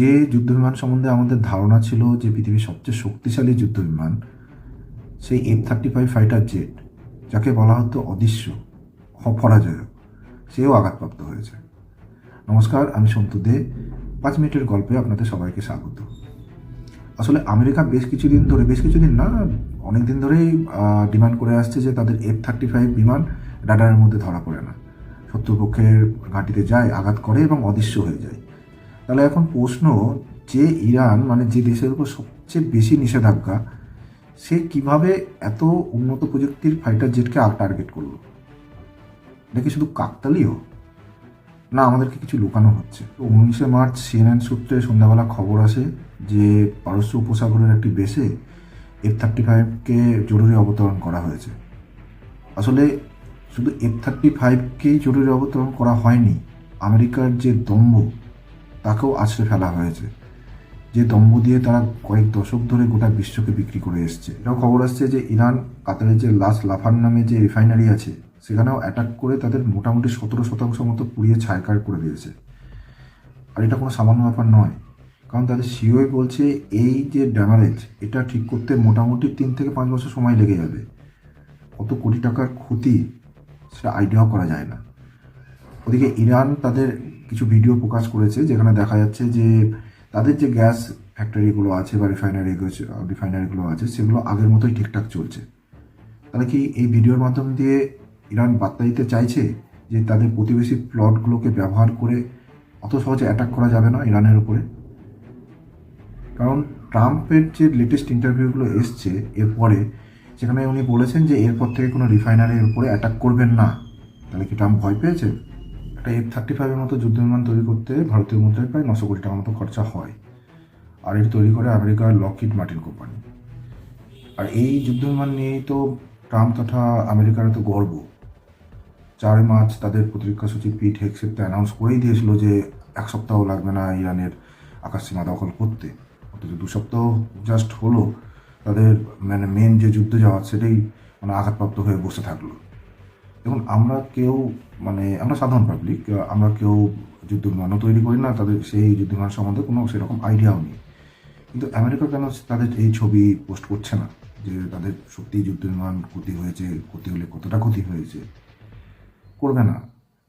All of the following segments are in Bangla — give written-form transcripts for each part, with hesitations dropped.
যে যুদ্ধবিমান সম্বন্ধে আমাদের ধারণা ছিল যে পৃথিবীর সবচেয়ে শক্তিশালী যুদ্ধবিমান, সেই F-35 ফাইটার জেট, যাকে বলা হতো অদৃশ্য, অপরাজেয়, সেও আঘাতপ্রাপ্ত হয়েছে। নমস্কার, আমি সন্তু দে। 5 মিনিটের গল্পে আপনাদের সবাইকে স্বাগত। আসলে আমেরিকা বেশ কিছুদিন না, অনেক দিন ধরেই ডিমান্ড করে আসছে যে তাদের F-35 বিমান রাডারের মধ্যে ধরা পড়ে না, শত্রুপক্ষের ঘাঁটিতে যায়, আঘাত করে এবং অদৃশ্য হয়ে যায়। তাহলে এখন প্রশ্ন, যে ইরান মানে যে দেশের উপর সবচেয়ে বেশি নিষেধাজ্ঞা, সে কিভাবে এত উন্নত প্রযুক্তির ফাইটার জেটকে টার্গেট করলো? এটা কি শুধু কাকতালীয়, না আমাদেরকে কিছু লুকানো হচ্ছে? 19শে মার্চ CNN সূত্রে সন্ধ্যাবেলা খবর আসে যে পারস্য উপসাগরের একটি বেসে F-35কে জরুরি অবতরণ করা হয়েছে। আসলে শুধু F-35কেই জরুরি অবতরণ করা হয়নি, আমেরিকার যে দম্ভ, তাকেও আছড়ে ফেলা হয়েছে, যে দম্ভ দিয়ে তারা কয়েক দশক ধরে গোটা বিশ্বকে বিক্রি করে এসছে। এটাও খবর আসছে যে ইরান কাতারের যে লাফান নামে যে রিফাইনারি আছে, সেখানেও অ্যাটাক করে তাদের মোটামুটি 17% মতো পুড়িয়ে ছারখার করে দিয়েছে। আর এটা কোনো সামান্য ব্যাপার নয়, কারণ তাদের সিওই বলছে এই যে ড্যামারেজ, এটা ঠিক করতে মোটামুটি 3 থেকে 5 বছর সময় লেগে যাবে। কত কোটি টাকার ক্ষতি সেটা আইডিয়াও করা যায় না। ওদিকে ইরান তাদের কিছু ভিডিও প্রকাশ করেছে যেখানে দেখা যাচ্ছে যে তাদের যে গ্যাস ফ্যাক্টরিগুলো আছে বা রিফাইনারিগুলো আছে, সেগুলো আগের মতোই ঠিকঠাক চলছে। তাহলে কি এই ভিডিওর মাধ্যম দিয়ে ইরান বার্তা দিতে চাইছে যে তাদের প্রতিবেশী প্লটগুলোকে ব্যবহার করে অত সহজে অ্যাটাক করা যাবে না ইরানের উপরে? কারণ ট্রাম্পের যে লেটেস্ট ইন্টারভিউগুলো এসছে এরপরে, সেখানে উনি বলেছেন যে এরপর থেকে কোনো রিফাইনারির উপরে অ্যাটাক করবেন না। তাহলে কি ট্রাম্প ভয় পেয়েছে? একটা F-35 মতো যুদ্ধবিমান তৈরি করতে ভারতীয় মুদ্রায় প্রায় 900 কোটি টাকার মতো খরচা হয়, আর এটি তৈরি করে আমেরিকার লকহিড মার্টিন কোম্পানি। আর এই যুদ্ধবিমান নিয়েই তো ট্রাম্প তথা আমেরিকার তো গর্ব। 4 মার্চ তাদের প্রতিরক্ষা সচিব পিট হেগসেট অ্যানাউন্স করেই দিয়েছিল যে 1 সপ্তাহ লাগবে না ইরানের আকাশসীমা দখল করতে, অথচ 2 সপ্তাহ জাস্ট হলো তাদের মানে মেন যে যুদ্ধ জাহাজ সেটাই মানে আঘাতপ্রাপ্ত হয়ে বসে থাকলো। দেখুন, আমরা সাধারণ পাবলিক, আমরা কেউ যুদ্ধবিমানও তৈরি করি না, তাদের সেই যুদ্ধবিমান সম্বন্ধে কোনো সেরকম আইডিয়াও নেই। কিন্তু আমেরিকা কেন তাদের এই ছবি পোস্ট করছে না যে তাদের সত্যিই যুদ্ধবিমান ক্ষতি হয়েছে, ক্ষতি হলে কতটা ক্ষতি হয়েছে? করবে না,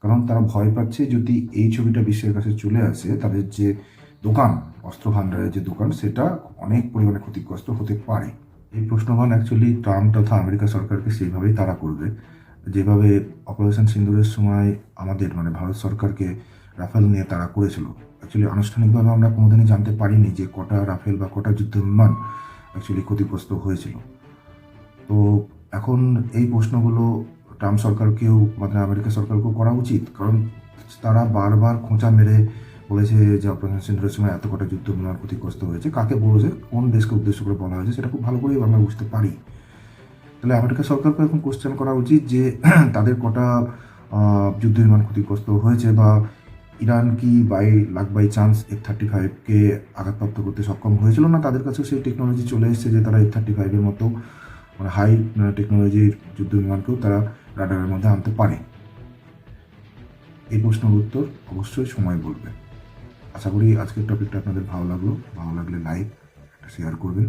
কারণ তারা ভয় পাচ্ছে যদি এই ছবিটা বিশ্বের কাছে চলে আসে, তাদের যে দোকান, অস্ত্র ভাণ্ডারের যে দোকান, সেটা অনেক পরিমাণে ক্ষতিগ্রস্ত হতে পারে। এই প্রশ্নমান অ্যাকচুয়ালি ট্রাম্প তথা আমেরিকা সরকারকে সেইভাবেই তাড়া করবে, যেভাবে অপারেশন সিন্দুরের সময় আমাদের মানে ভারত সরকারকে রাফেল নিয়ে তাড়া করেছিল। অ্যাকচুয়ালি আনুষ্ঠানিকভাবে আমরা কোনোদিনই জানতে পারিনি যে কটা রাফেল বা কটা যুদ্ধবিমান অ্যাকচুয়ালি ক্ষতিগ্রস্ত হয়েছিল। তো এখন এই প্রশ্নগুলো ট্রাম্প সরকারকেও মানে আমেরিকা সরকারকেও করা উচিত, কারণ তারা বারবার খোঁচা মেরে বলেছে যে অপারেশন সিন্দুরের সময় এত কটা যুদ্ধবিমান ক্ষতিগ্রস্ত হয়েছে। কাকে বলেছে, কোন দেশকে উদ্দেশ্য করে বলা হয়েছে, সেটা খুব ভালো করেই আমরা বুঝতে পারি। তাহলে আমেরিকা সরকারকে এখন কোশ্চেন করা উচিত যে তাদের কটা যুদ্ধবিমান ক্ষতিগ্রস্ত হয়েছে, বা ইরান কি বাই চান্স F-35কে আঘাতপ্রাপ্ত করতে সক্ষম হয়েছিল না, তাদের কাছেও সেই টেকনোলজি চলে এসেছে যে তারা F-35-এর মতো মানে হাই টেকনোলজির যুদ্ধবিমানকেও তারা রাডারের মধ্যে আনতে পারে। এই প্রশ্নের উত্তর অবশ্যই সময় বলবে। আশা করি আজকের টপিকটা আপনাদের ভালো লাগলো। ভালো লাগলে লাইক, শেয়ার করবেন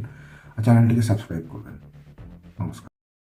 আর চ্যানেলটিকে সাবস্ক্রাইব করবেন। নমস্কার।